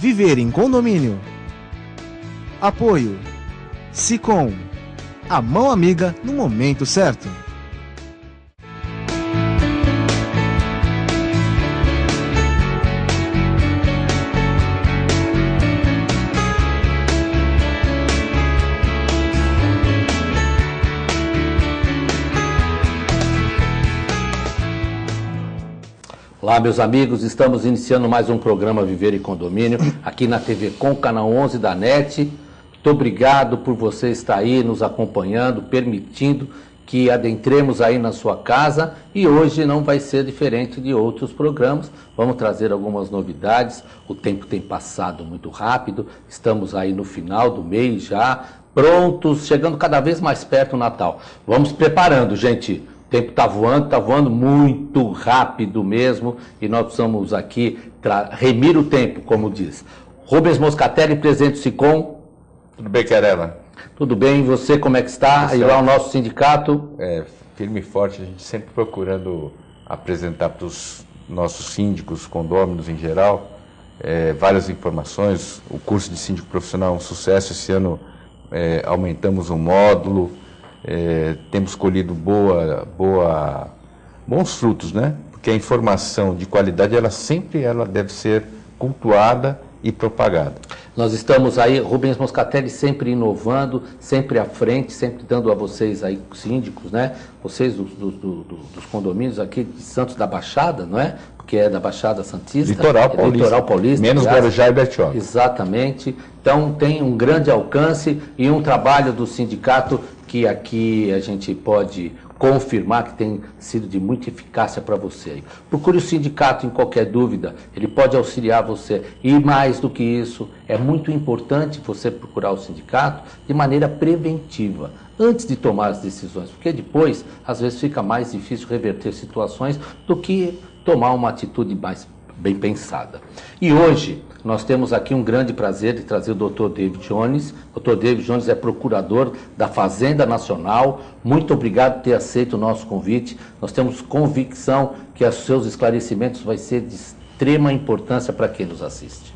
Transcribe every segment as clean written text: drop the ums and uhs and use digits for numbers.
Viver em condomínio. Apoio Sicom, a mão amiga no momento certo. Olá, meus amigos, estamos iniciando mais um programa Viver em Condomínio, aqui na TV Com, canal 11 da NET. Muito obrigado por você estar aí nos acompanhando, permitindo que adentremos aí na sua casa. E hoje não vai ser diferente de outros programas, vamos trazer algumas novidades. O tempo tem passado muito rápido, estamos aí no final do mês já, prontos, chegando cada vez mais perto do Natal. Vamos preparando, gente. O tempo está voando muito rápido mesmo, e nós precisamos aqui remir o tempo, como diz. Rubens Moscatelli, presidente do Sicom. Tudo bem, Querela? Tudo bem, e você como é que está? E lá o nosso sindicato? Firme e forte, a gente sempre procurando apresentar para os nossos síndicos, condôminos em geral, várias informações. O curso de síndico profissional é um sucesso, esse ano aumentamos o módulo. Temos colhido bons frutos, né? Porque a informação de qualidade, ela deve ser cultuada e propagada. Nós estamos aí, Rubens Moscatelli, sempre inovando, sempre à frente, sempre dando a vocês aí, síndicos, né? Vocês dos condomínios aqui de Santos da Baixada, não é? Porque é da Baixada Santista. Litoral Paulista. Menos Guarujá e Bertioga. Exatamente. Então tem um grande alcance e um trabalho do sindicato que aqui a gente pode confirmar que tem sido de muita eficácia para você aí. Procure o sindicato em qualquer dúvida, ele pode auxiliar você. E mais do que isso, é muito importante você procurar o sindicato de maneira preventiva, antes de tomar as decisões, porque depois, às vezes, fica mais difícil reverter situações do que tomar uma atitude mais bem pensada. E hoje nós temos aqui um grande prazer de trazer o Dr. David Jones. O Dr. David Jones é procurador da Fazenda Nacional. Muito obrigado por ter aceito o nosso convite. Nós temos convicção que os seus esclarecimentos vão ser de extrema importância para quem nos assiste.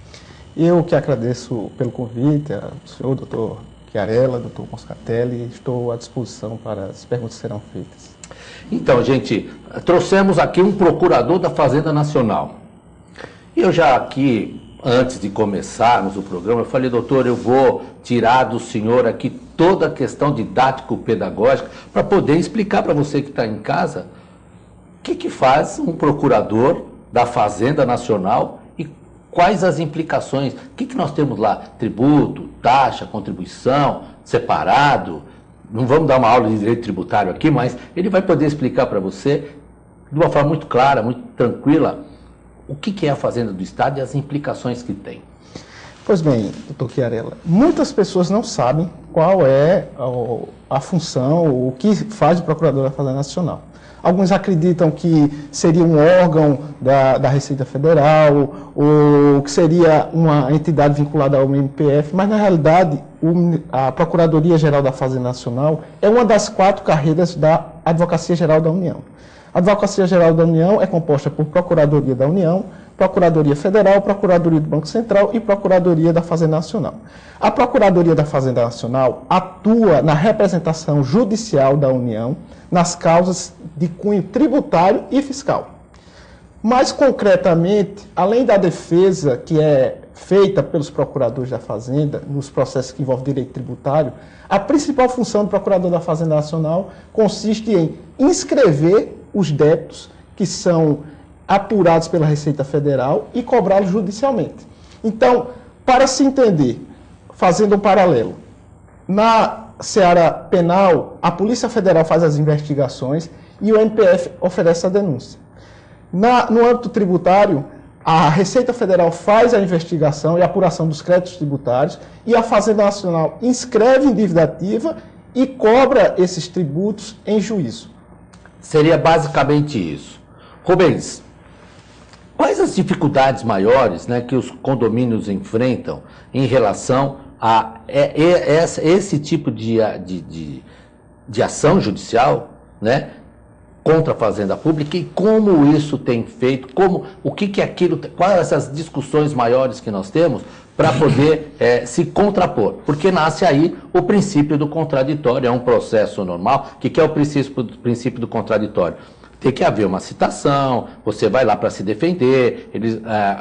Eu que agradeço pelo convite, ao senhor, doutor Chiarella, doutor Moscatelli, estou à disposição para as perguntas que serão feitas. Então, gente, trouxemos aqui um procurador da Fazenda Nacional. Eu já aqui, antes de começarmos o programa, eu falei, doutor, eu vou tirar do senhor aqui toda a questão didático-pedagógica para poder explicar para você que está em casa o que faz um procurador da Fazenda Nacional e quais as implicações. O que nós temos lá? Tributo, taxa, contribuição, separado. Não vamos dar uma aula de direito tributário aqui, mas ele vai poder explicar para você de uma forma muito clara, muito tranquila, o que é a Fazenda do Estado e as implicações que tem. Pois bem, doutor Chiarella, muitas pessoas não sabem qual é a função, o que faz o procurador da Fazenda Nacional. Alguns acreditam que seria um órgão da Receita Federal, ou que seria uma entidade vinculada ao MPF, mas na realidade a Procuradoria-Geral da Fazenda Nacional é uma das 4 carreiras da Advocacia-Geral da União. A Advocacia-Geral da União é composta por Procuradoria da União, Procuradoria Federal, Procuradoria do Banco Central e Procuradoria da Fazenda Nacional. A Procuradoria da Fazenda Nacional atua na representação judicial da União nas causas de cunho tributário e fiscal. Mais concretamente, além da defesa que é feita pelos procuradores da Fazenda nos processos que envolvem direito tributário, a principal função do Procurador da Fazenda Nacional consiste em inscrever os débitos que são apurados pela Receita Federal e cobrá-los judicialmente. Então, para se entender, fazendo um paralelo, na seara penal, a Polícia Federal faz as investigações e o MPF oferece a denúncia. No âmbito tributário, a Receita Federal faz a investigação e a apuração dos créditos tributários e a Fazenda Nacional inscreve em dívida ativa e cobra esses tributos em juízo. Seria basicamente isso. Rubens, quais as dificuldades maiores, né, que os condomínios enfrentam em relação a esse tipo de ação judicial, né, contra a fazenda pública e como isso tem feito, quais essas discussões maiores que nós temos para poder se contrapor. Porque nasce aí o princípio do contraditório, é um processo normal. O que é o princípio do contraditório? Tem que haver uma citação, você vai lá para se defender,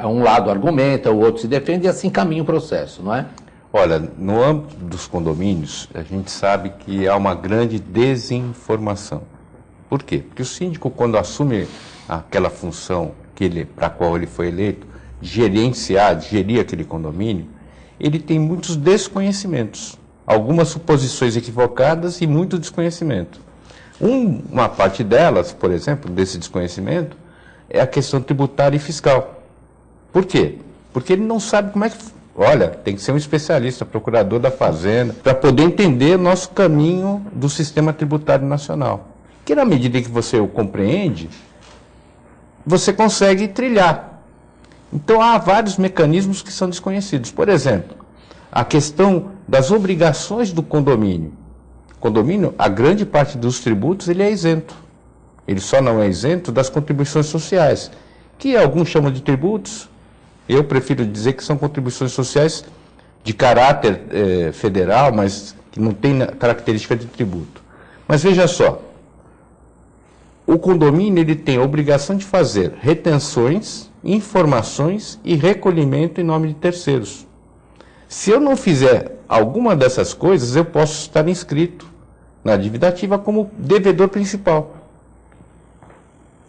um lado argumenta, o outro se defende e assim caminha o processo, não é? Olha, no âmbito dos condomínios, a gente sabe que há uma grande desinformação. Por quê? Porque o síndico, quando assume aquela função para a qual ele foi eleito, gerir aquele condomínio, ele tem muitos desconhecimentos, algumas suposições equivocadas e muito desconhecimento. Uma parte delas, por exemplo, desse desconhecimento, é a questão tributária e fiscal. Por quê? Porque ele não sabe como é que... Olha, tem que ser um especialista, procurador da Fazenda, para poder entender o nosso caminho do sistema tributário nacional. Que na medida que você o compreende, você consegue trilhar. Então há vários mecanismos que são desconhecidos. Por exemplo, a questão das obrigações do condomínio. Condomínio, a grande parte dos tributos, ele é isento. Ele só não é isento das contribuições sociais, que alguns chamam de tributos. Eu prefiro dizer que são contribuições sociais de caráter federal, mas que não tem característica de tributo. Mas veja só, o condomínio ele tem a obrigação de fazer retenções, informações e recolhimento em nome de terceiros. Se eu não fizer alguma dessas coisas, eu posso estar inscrito na dívida ativa como devedor principal.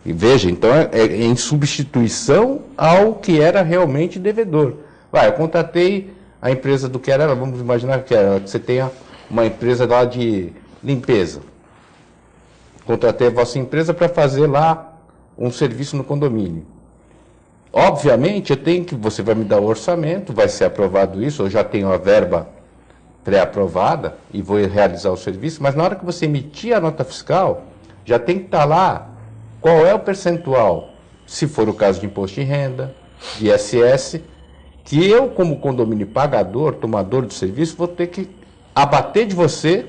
E veja, então é em substituição ao que era realmente devedor. Eu contratei a empresa do Querela, vamos imaginar que você tenha uma empresa lá de limpeza. Contratei a vossa empresa para fazer lá um serviço no condomínio. Obviamente, você vai me dar o orçamento, vai ser aprovado isso, eu já tenho a verba pré-aprovada e vou realizar o serviço, mas na hora que você emitir a nota fiscal, já tem que estar lá qual é o percentual, se for o caso de imposto de renda, de ISS, que eu, como condomínio pagador, tomador do serviço, vou ter que abater de você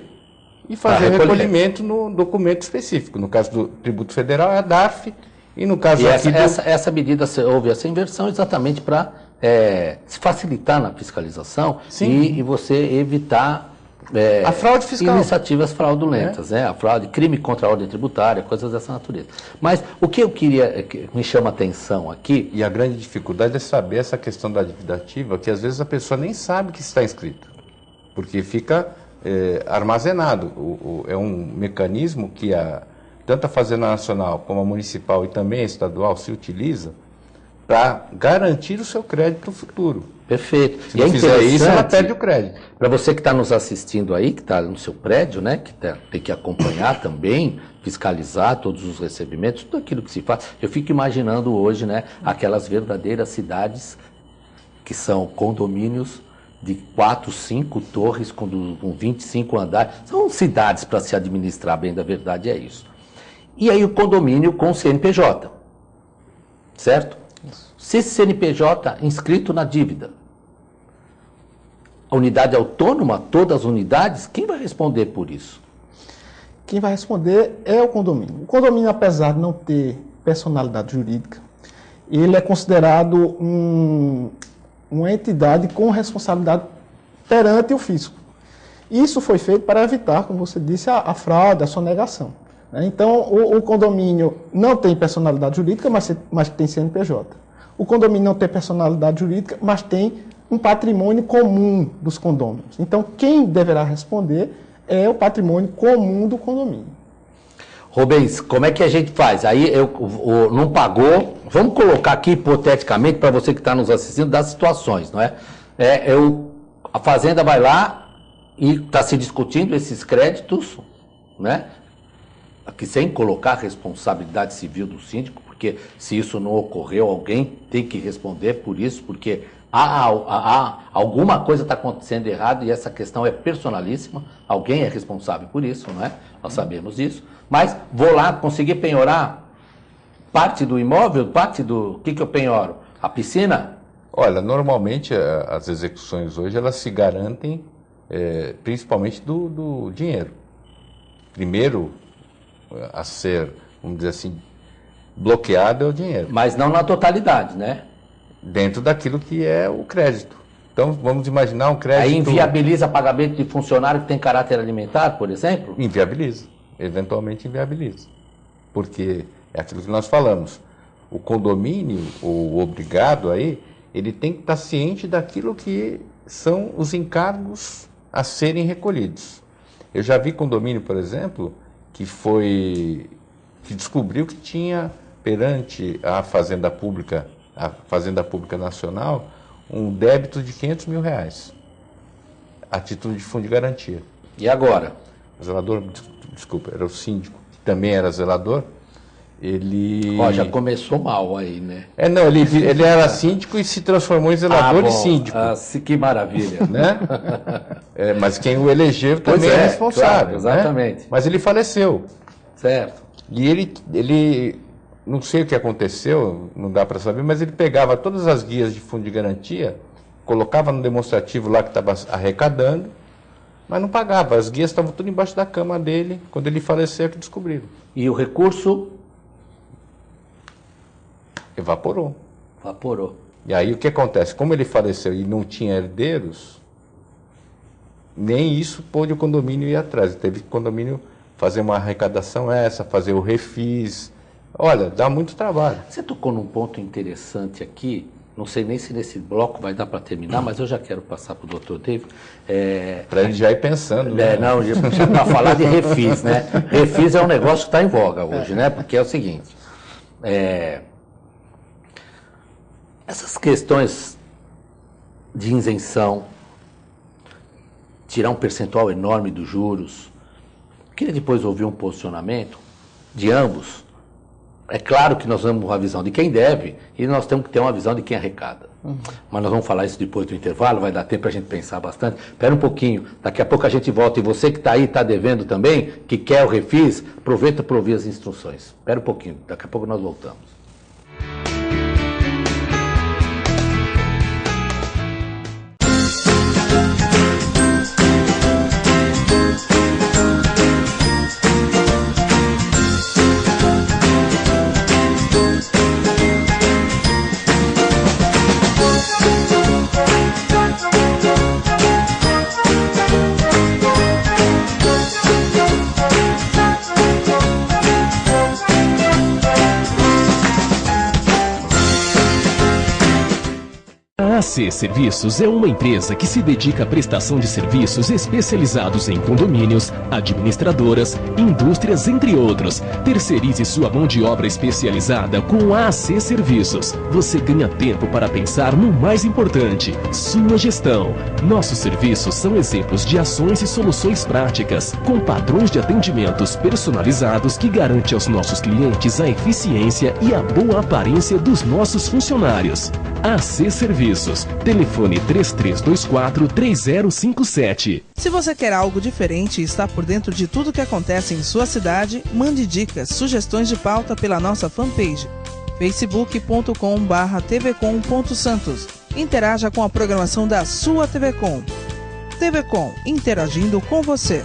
e fazer recolhimento no documento específico. No caso do tributo federal é a DARF, e no caso essa medida, houve essa inversão exatamente para se facilitar na fiscalização e você evitar a fraude fiscal. Iniciativas fraudulentas, a fraude, crime contra a ordem tributária, coisas dessa natureza. Mas o que eu queria, que me chama a atenção aqui... E a grande dificuldade é saber essa questão da dívida ativa, que às vezes a pessoa nem sabe que está inscrito, porque fica armazenado. É um mecanismo que tanto a Fazenda Nacional como a Municipal e também a Estadual se utiliza para garantir o seu crédito no futuro. Perfeito. Se não fizer isso, ela perde o crédito. Para você que está nos assistindo aí, que está no seu prédio, né, que tem que acompanhar também, fiscalizar todos os recebimentos, tudo aquilo que se faz. Eu fico imaginando hoje, né, aquelas verdadeiras cidades que são condomínios de 4, 5 torres com 25 andares. São cidades para se administrar bem, da verdade é isso. E aí o condomínio com CNPJ, certo? Se esse CNPJ inscrito na dívida, a unidade autônoma, todas as unidades, quem vai responder por isso? Quem vai responder é o condomínio. O condomínio, apesar de não ter personalidade jurídica, ele é considerado uma entidade com responsabilidade perante o fisco. Isso foi feito para evitar, como você disse, a fraude, a sonegação. Então, o condomínio não tem personalidade jurídica, mas tem CNPJ. O condomínio não tem personalidade jurídica, mas tem um patrimônio comum dos condôminos. Então, quem deverá responder é o patrimônio comum do condomínio. Rubens, como é que a gente faz? Aí não pagou, vamos colocar aqui hipoteticamente para você que está nos assistindo das situações, não é? A Fazenda vai lá e está se discutindo esses créditos, né? Aqui sem colocar a responsabilidade civil do síndico, porque se isso não ocorreu, alguém tem que responder por isso, porque alguma coisa está acontecendo errado e essa questão é personalíssima, alguém é responsável por isso, não é? Nós sabemos disso, mas vou lá conseguir penhorar parte do imóvel, o que eu penhoro? A piscina? Olha, normalmente as execuções hoje elas se garantem principalmente do dinheiro. Primeiro a ser vamos dizer assim, bloqueado é o dinheiro. Mas não na totalidade, né? Dentro daquilo que é o crédito. Então, vamos imaginar um crédito... Aí inviabiliza pagamento de funcionário que tem caráter alimentar, por exemplo? Inviabiliza. Eventualmente inviabiliza. Porque é aquilo que nós falamos. O condomínio, o obrigado aí, ele tem que estar ciente daquilo que são os encargos a serem recolhidos. Eu já vi condomínio, por exemplo, que descobriu que tinha perante a Fazenda Pública Nacional, um débito de R$500 mil, a título de fundo de garantia. E agora? O zelador, desculpa, era o síndico, que também era zelador, ele... Já começou mal aí, né? Não, ele era síndico e se transformou em zelador e síndico. Que maravilha. Né? Mas quem o elegeu também é responsável. Claro, exatamente. Né? Mas ele faleceu. Certo. E ele, não sei o que aconteceu, não dá para saber, mas ele pegava todas as guias de fundo de garantia, colocava no demonstrativo lá que estava arrecadando, mas não pagava. As guias estavam tudo embaixo da cama dele, quando ele faleceu é que descobriram. E o recurso? Evaporou. E aí o que acontece? Como ele faleceu e não tinha herdeiros, nem isso pôde o condomínio ir atrás. Teve que o condomínio fazer uma arrecadação fazer o refis. Olha, dá muito trabalho. Você tocou num ponto interessante aqui, não sei nem se nesse bloco vai dar para terminar, mas eu já quero passar para o Dr. David. Para ele já ir pensando. Né? Não, para falar de refis, né? Refis é um negócio que está em voga hoje, né? Porque é o seguinte, essas questões de isenção, tirar um percentual enorme dos juros, queria depois ouvir um posicionamento de ambos. É claro que nós temos uma visão de quem deve e nós temos que ter uma visão de quem arrecada. Mas nós vamos falar isso depois do intervalo, vai dar tempo para a gente pensar bastante. Espera um pouquinho, daqui a pouco a gente volta. E você que está aí, está devendo também, que quer o refis, aproveita para ouvir as instruções. Espera um pouquinho, daqui a pouco nós voltamos. A AC Serviços é uma empresa que se dedica à prestação de serviços especializados em condomínios, administradoras, indústrias, entre outros. Terceirize sua mão de obra especializada com a AC Serviços. Você ganha tempo para pensar no mais importante, sua gestão. Nossos serviços são exemplos de ações e soluções práticas, com padrões de atendimentos personalizados que garante aos nossos clientes a eficiência e a boa aparência dos nossos funcionários. AC Serviços. Telefone 3324-3057. Se você quer algo diferente e está por dentro de tudo que acontece em sua cidade, mande dicas, sugestões de pauta pela nossa fanpage facebook.com/tvcom.santos. Interaja com a programação da sua TV Com. TV Com, interagindo com você.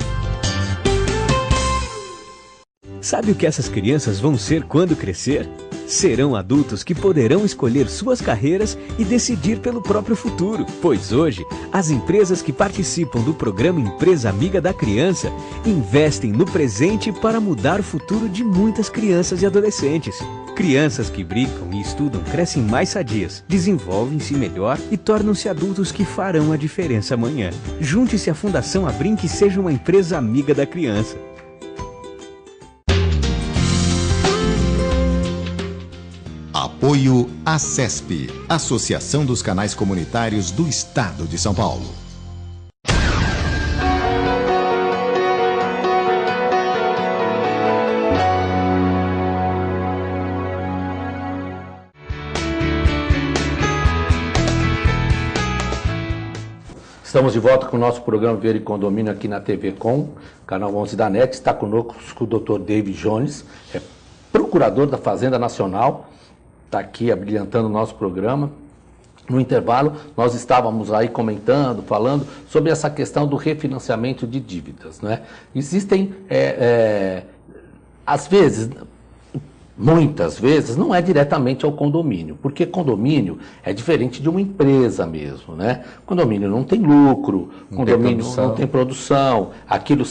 Sabe o que essas crianças vão ser quando crescer? Serão adultos que poderão escolher suas carreiras e decidir pelo próprio futuro. Pois hoje, as empresas que participam do programa Empresa Amiga da Criança investem no presente para mudar o futuro de muitas crianças e adolescentes. Crianças que brincam e estudam crescem mais sadias, desenvolvem-se melhor e tornam-se adultos que farão a diferença amanhã. Junte-se à Fundação Abrinq e seja uma empresa amiga da criança. Apoio ACESP, Associação dos Canais Comunitários do Estado de São Paulo. Estamos de volta com o nosso programa Ver e Condomínio aqui na TV Com, canal 11 da NET. Está conosco o Dr. David Jones, procurador da Fazenda Nacional. Está aqui abrilhantando o nosso programa. No intervalo, nós estávamos aí comentando, falando sobre essa questão do refinanciamento de dívidas, né? Existem, às vezes, muitas vezes, não é diretamente ao condomínio, porque condomínio é diferente de uma empresa mesmo, né? Condomínio não tem lucro, condomínio não tem produção, aquilo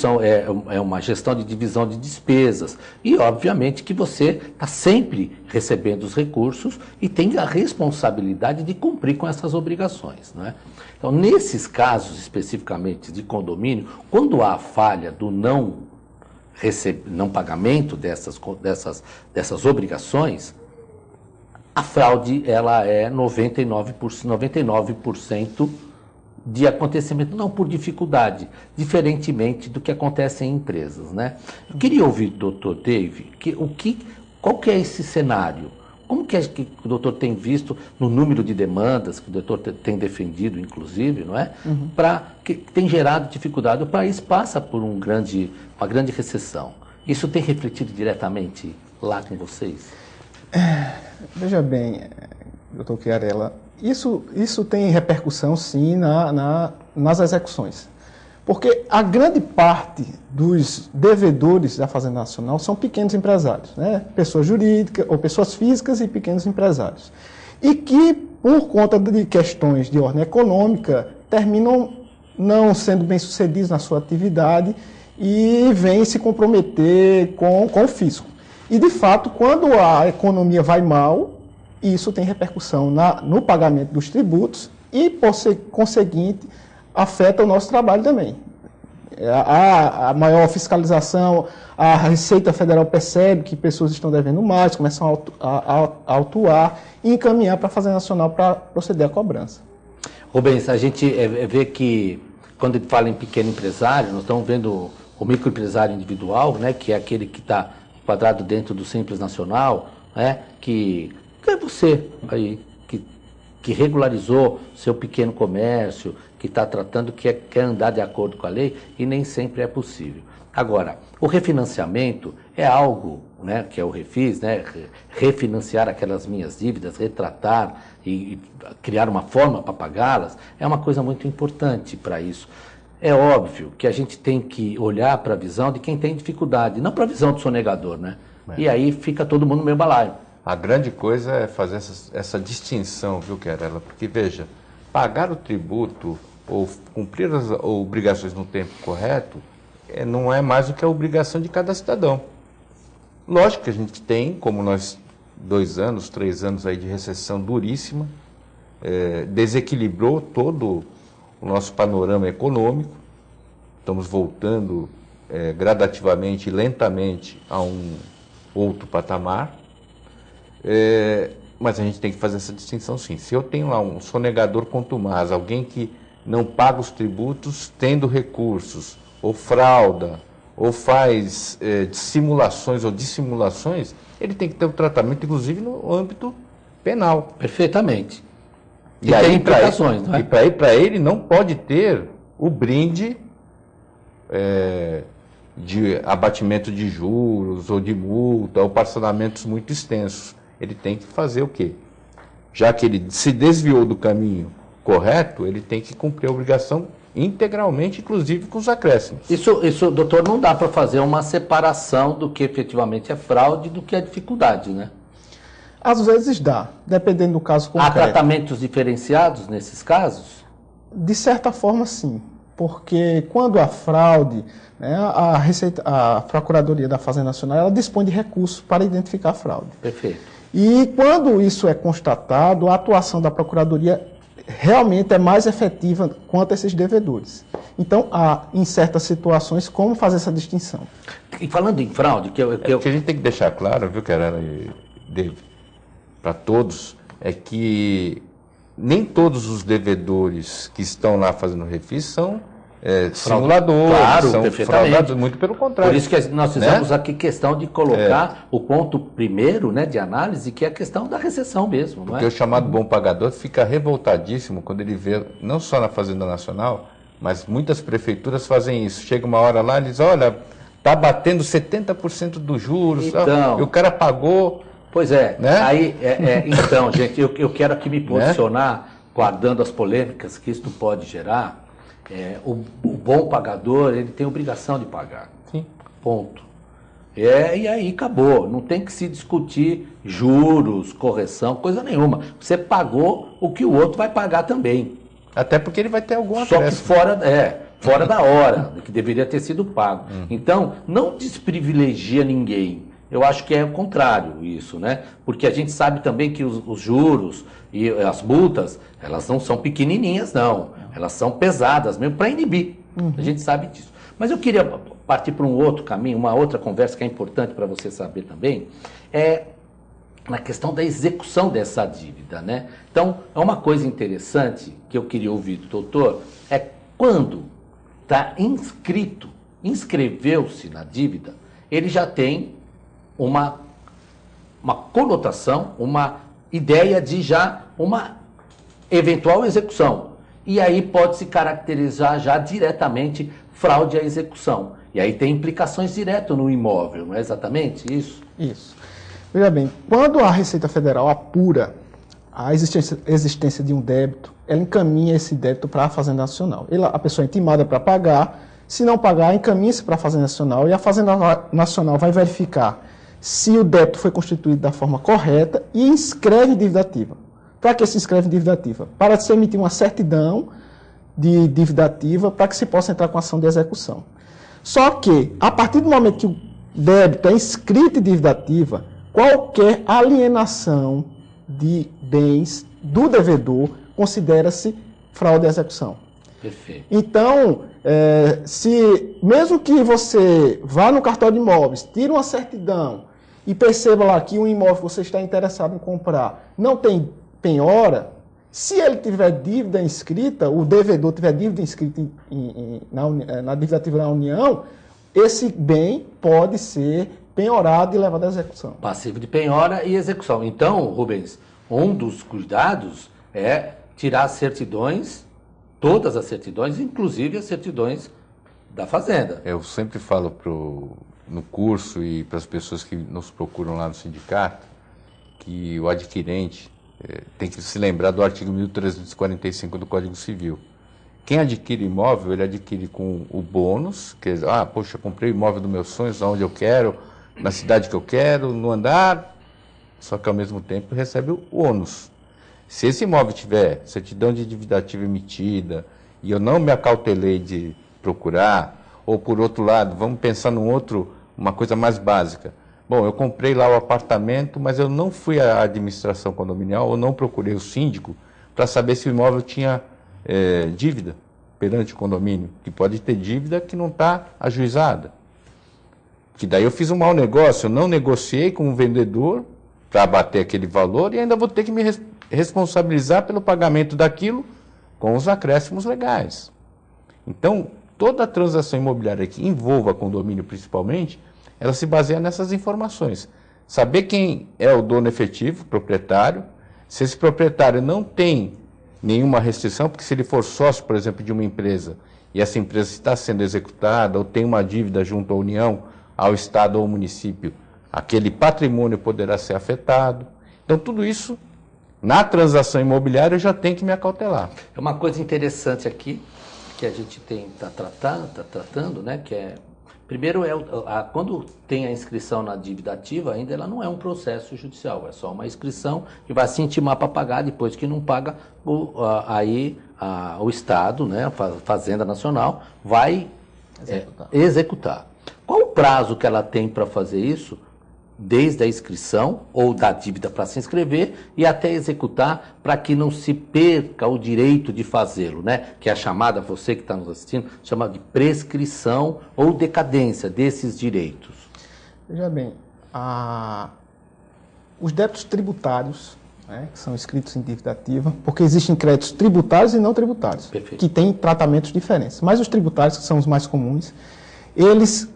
é uma gestão de divisão de despesas, e obviamente que você está sempre recebendo os recursos e tem a responsabilidade de cumprir com essas obrigações, né? Então, nesses casos especificamente de condomínio, quando há falha do não pagamento dessas obrigações, a fraude ela é 99% de acontecimento, não por dificuldade, diferentemente do que acontece em empresas, né? Eu queria ouvir do Dr. Dave, qual que é esse cenário? Como que o doutor tem visto no número de demandas que o doutor tem defendido, inclusive, não é? Que tem gerado dificuldade. O país passa por uma grande recessão. Isso tem refletido diretamente lá com vocês? Veja bem, doutor Chiarella, isso tem repercussão, sim, nas execuções. Porque a grande parte dos devedores da Fazenda Nacional são pequenos empresários, né? Pessoas jurídicas ou pessoas físicas e pequenos empresários. E que, por conta de questões de ordem econômica, terminam não sendo bem-sucedidos na sua atividade e vêm se comprometer com o fisco. E, de fato, quando a economia vai mal, isso tem repercussão no pagamento dos tributos e, por ser conseguinte, afeta o nosso trabalho também. A maior fiscalização, a Receita Federal percebe que pessoas estão devendo mais, começam a autuar e encaminhar para a Fazenda Nacional para proceder à cobrança. Rubens, a gente vê que, quando ele fala em pequeno empresário, nós estamos vendo o microempresário individual, né, que é aquele que está enquadrado dentro do Simples Nacional, né, que é você aí, que regularizou seu pequeno comércio, que está tratando, quer andar de acordo com a lei, e nem sempre é possível. Agora, o refinanciamento é algo, né, que é o refis, né, refinanciar aquelas minhas dívidas, retratar e criar uma forma para pagá-las, é uma coisa muito importante para isso. É óbvio que a gente tem que olhar para a visão de quem tem dificuldade, não para a visão do sonegador, né? E aí fica todo mundo no meio balaio. A grande coisa é fazer essa distinção, viu, Chiarella? Porque, veja, pagar o tributo ou cumprir as obrigações no tempo correto não é mais do que a obrigação de cada cidadão. Lógico que a gente tem, como nós, 2 anos, 3 anos aí de recessão duríssima, desequilibrou todo o nosso panorama econômico, estamos voltando gradativamente e lentamente a um outro patamar, mas a gente tem que fazer essa distinção, sim. Se eu tenho lá um sonegador contumaz, alguém que não paga os tributos tendo recursos, ou frauda, ou faz simulações ou dissimulações, ele tem que ter um tratamento, inclusive, no âmbito penal. Perfeitamente. E aí, implicações, não é? E para ele não pode ter o brinde de abatimento de juros, ou de multa, ou parcelamentos muito extensos. Ele tem que fazer o quê? Já que ele se desviou do caminho correto, ele tem que cumprir a obrigação integralmente, inclusive com os acréscimos. Isso, doutor, não dá para fazer uma separação do que efetivamente é fraude do que é dificuldade, né? Às vezes dá, dependendo do caso concreto. Há tratamentos diferenciados nesses casos? De certa forma, sim. Porque quando há fraude, né, a Procuradoria da Fazenda Nacional ela dispõe de recursos para identificar a fraude. Perfeito. E quando isso é constatado, a atuação da Procuradoria realmente é mais efetiva quanto a esses devedores. Então, há, em certas situações, como fazer essa distinção. E falando em fraude, que a gente tem que deixar claro, viu, Chiarella e David, para todos, é que nem todos os devedores que estão lá fazendo refis são simuladores, claro, são fraudados, muito pelo contrário. Por isso que nós fizemos aqui questão de colocar o ponto primeiro, né, de análise, que é a questão da recessão mesmo. Porque o chamado bom pagador fica revoltadíssimo quando ele vê, não só na Fazenda Nacional, mas muitas prefeituras fazem isso. Chega uma hora lá e diz, olha, está batendo 70% dos juros, então, e o cara pagou... Pois é, né? Aí, então, gente, eu quero aqui me posicionar, guardando as polêmicas que isso pode gerar. O bom pagador, ele tem obrigação de pagar. Sim. Ponto. E aí acabou. Não tem que se discutir juros, correção, coisa nenhuma. Você pagou o que o outro vai pagar também. Até porque ele vai ter algum Só acréscimo. que fora da hora, que deveria ter sido pago. Então, não desprivilegia ninguém. Eu acho que é o contrário isso, né? Porque a gente sabe também que os juros e as multas, elas não são pequenininhas, não. Elas são pesadas mesmo para inibir. A gente sabe disso. Mas eu queria partir para um outro caminho, uma outra conversa que é importante para você saber também, é na questão da execução dessa dívida, né? Então, é uma coisa interessante que eu queria ouvir do doutor, é quando está inscreveu-se na dívida, ele já tem uma conotação, uma ideia de já uma eventual execução. E aí pode se caracterizar já diretamente fraude à execução. E aí tem implicações diretas no imóvel, não é exatamente isso? Isso. Veja bem, quando a Receita Federal apura a existência de um débito, ela encaminha esse débito para a Fazenda Nacional. A pessoa é intimada para pagar, se não pagar, encaminha-se para a Fazenda Nacional e a Fazenda Nacional vai verificar se o débito foi constituído da forma correta e inscreve dívida ativa. Para que se inscreve dívida ativa? Para se emitir uma certidão de dívida ativa para que se possa entrar com ação de execução. Só que, a partir do momento que o débito é inscrito em dívida ativa, qualquer alienação de bens do devedor considera-se fraude à execução. Perfeito. Então, mesmo que você vá no cartório de imóveis, tire uma certidão e perceba lá que um imóvel que você está interessado em comprar não tem penhora, se ele tiver dívida inscrita, o devedor tiver dívida inscrita na dívida ativa da União, esse bem pode ser penhorado e levado à execução. Passivo de penhora e execução. Então, Rubens, um dos cuidados é tirar as certidões, todas as certidões, inclusive as certidões da Fazenda. Eu sempre falo no curso e para as pessoas que nos procuram lá no sindicato, que o adquirente tem que se lembrar do artigo 1345 do Código Civil. Quem adquire imóvel, ele adquire com o bônus, que é, poxa, comprei o imóvel dos meus sonhos, onde eu quero, na cidade que eu quero, no andar, só que ao mesmo tempo recebe o ônus. Se esse imóvel tiver certidão de dívida ativa emitida e eu não me acautelei de procurar, ou por outro lado, vamos pensar uma coisa mais básica. Bom, eu comprei lá o apartamento, mas eu não fui à administração condominial, ou não procurei o síndico para saber se o imóvel tinha dívida perante o condomínio, que pode ter dívida que não está ajuizada. Que daí eu fiz um mau negócio, eu não negociei com o vendedor para abater aquele valor e ainda vou ter que me responsabilizar pelo pagamento daquilo com os acréscimos legais. Então, toda transação imobiliária que envolva condomínio principalmente, ela se baseia nessas informações. Saber quem é o dono efetivo, proprietário, se esse proprietário não tem nenhuma restrição, porque se ele for sócio, por exemplo, de uma empresa, e essa empresa está sendo executada ou tem uma dívida junto à União, ao Estado ou ao município, aquele patrimônio poderá ser afetado. Então, tudo isso, na transação imobiliária, eu já tenho que me acautelar. É uma coisa interessante aqui, que a gente está tratando, né, que é... Primeiro, quando tem a inscrição na dívida ativa, ainda ela não é um processo judicial, é só uma inscrição que vai se intimar para pagar, depois que não paga, o Estado, né, a Fazenda Nacional, vai executar. Qual o prazo que ela tem para fazer isso? Desde a inscrição ou da dívida para se inscrever e até executar, para que não se perca o direito de fazê-lo, né? Que é a chamada, você que está nos assistindo, chama de prescrição ou decadência desses direitos. Veja bem, os débitos tributários, né, que são inscritos em dívida ativa, porque existem créditos tributários e não tributários, Perfeito. Que têm tratamentos diferentes. Mas os tributários, que são os mais comuns, eles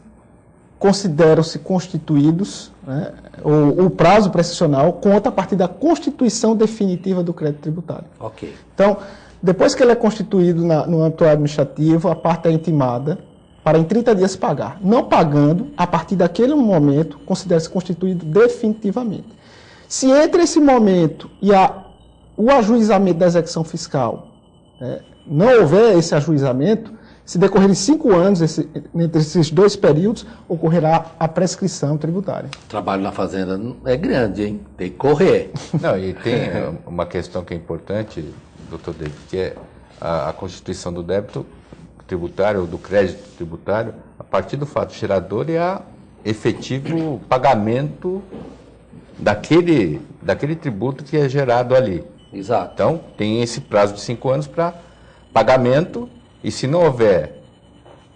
consideram-se constituídos, né, o prazo prescricional conta a partir da constituição definitiva do crédito tributário. Ok. Então, depois que ele é constituído no âmbito administrativo, a parte é intimada para em 30 dias pagar. Não pagando, a partir daquele momento, considera-se constituído definitivamente. Se entre esse momento e o ajuizamento da execução fiscal, não houver esse ajuizamento, Se decorrerem 5 anos entre esses 2 períodos, ocorrerá a prescrição tributária. O trabalho na fazenda é grande, hein? Tem que correr. Não, e tem uma questão que é importante, doutor David, que é a constituição do débito tributário ou do crédito tributário a partir do fato gerador e a efetivo pagamento daquele tributo que é gerado ali. Exato. Então, tem esse prazo de 5 anos para pagamento, e se não houver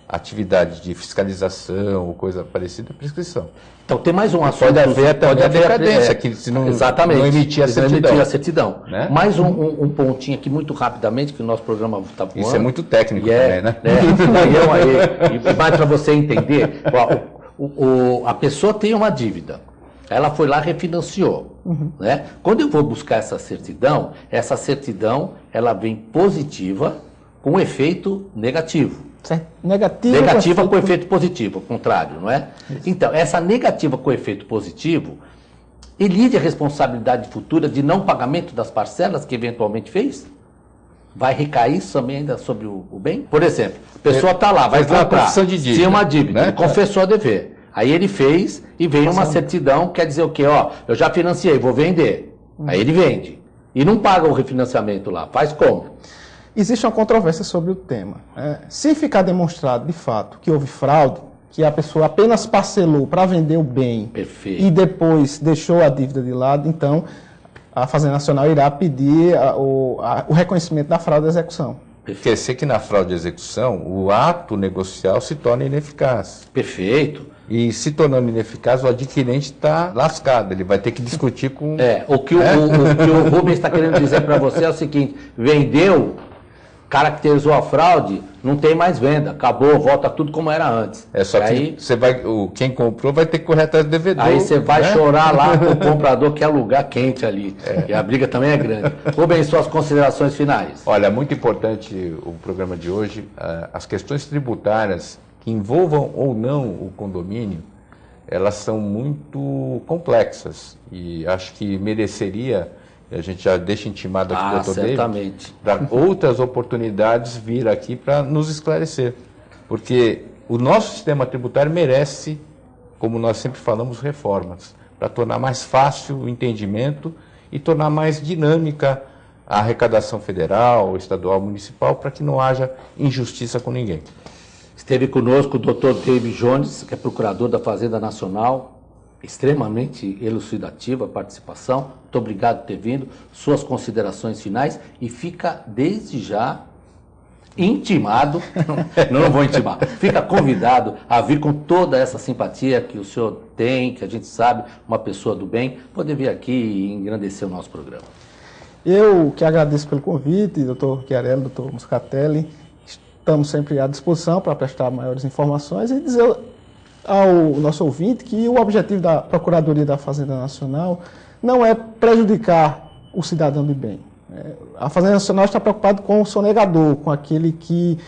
atividade de fiscalização ou coisa parecida, prescrição. Então, tem mais um assunto. Pode haver também a decadência, que se não, exatamente, não emitir a certidão. Né? Mais um pontinho aqui, muito rapidamente, que o nosso programa está voando. Isso é muito técnico também, né? E mais para você entender, a pessoa tem uma dívida. Ela foi lá e refinanciou. Né? Quando eu vou buscar essa certidão ela vem positiva com efeito negativo. Certo. Negativa com efeito positivo, ao contrário, não é? Isso. Então, essa negativa com efeito positivo elide a responsabilidade futura de não pagamento das parcelas que eventualmente fez? Vai recair isso também ainda sobre o bem? Por exemplo, a pessoa está lá, vai comprar, tinha uma dívida, né? Confessou a dever. Aí ele fez e veio uma certidão, quer dizer o quê? Ó, eu já financiei, vou vender. Aí ele vende. E não paga o refinanciamento lá. Faz como? Existe uma controvérsia sobre o tema. Se ficar demonstrado, de fato, que houve fraude, que a pessoa apenas parcelou para vender o bem Perfeito. E depois deixou a dívida de lado, então a Fazenda Nacional irá pedir o reconhecimento da fraude da execução. Esquecer que na fraude de execução, o ato negocial se torna ineficaz. Perfeito. E se tornando ineficaz, o adquirente está lascado, ele vai ter que discutir com... O que o Rubens está querendo dizer para você é o seguinte: vendeu, caracterizou a fraude, não tem mais venda, acabou, volta tudo como era antes. Só que aí, quem comprou vai ter que correr atrás do devedor. Aí você vai chorar lá com o comprador que é lugar quente ali. E a briga também é grande. Rubens, suas considerações finais. Olha, muito importante o programa de hoje. As questões tributárias que envolvam ou não o condomínio, elas são muito complexas. E acho que mereceria, a gente já deixa intimado aqui o doutor David, para outras oportunidades vir aqui para nos esclarecer. Porque o nosso sistema tributário merece, como nós sempre falamos, reformas, para tornar mais fácil o entendimento e tornar mais dinâmica a arrecadação federal, estadual, municipal, para que não haja injustiça com ninguém. Esteve conosco o Dr. David Jones, que é procurador da Fazenda Nacional, extremamente elucidativa a participação. Muito obrigado por ter vindo. Suas considerações finais, e fica desde já intimado, não vou intimar, fica convidado a vir com toda essa simpatia que o senhor tem, que a gente sabe, uma pessoa do bem, poder vir aqui e engrandecer o nosso programa. Eu que agradeço pelo convite, doutor Chiarelli, doutor Muscatelli. Estamos sempre à disposição para prestar maiores informações e dizer ao nosso ouvinte que o objetivo da Procuradoria da Fazenda Nacional não é prejudicar o cidadão de bem. A Fazenda Nacional está preocupada com o sonegador, com aquele que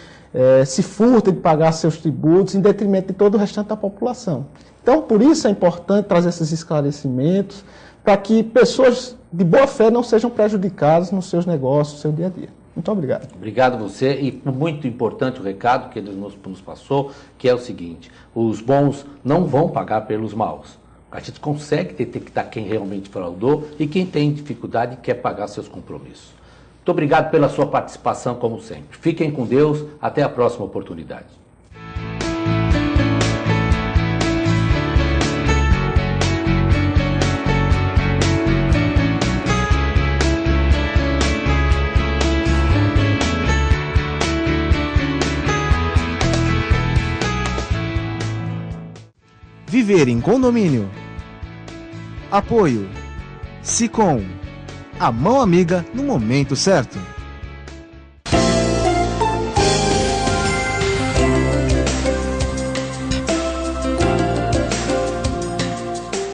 se furta de pagar seus tributos em detrimento de todo o restante da população. Então, por isso é importante trazer esses esclarecimentos para que pessoas de boa fé não sejam prejudicadas nos seus negócios, no seu dia a dia. Muito obrigado. Obrigado a você, e muito importante o recado que ele nos passou, que é o seguinte: os bons não vão pagar pelos maus. A gente consegue detectar quem realmente fraudou e quem tem dificuldade e quer pagar seus compromissos. Muito obrigado pela sua participação, como sempre. Fiquem com Deus, até a próxima oportunidade. Viver em condomínio. Apoio Sicom, a mão amiga no momento certo.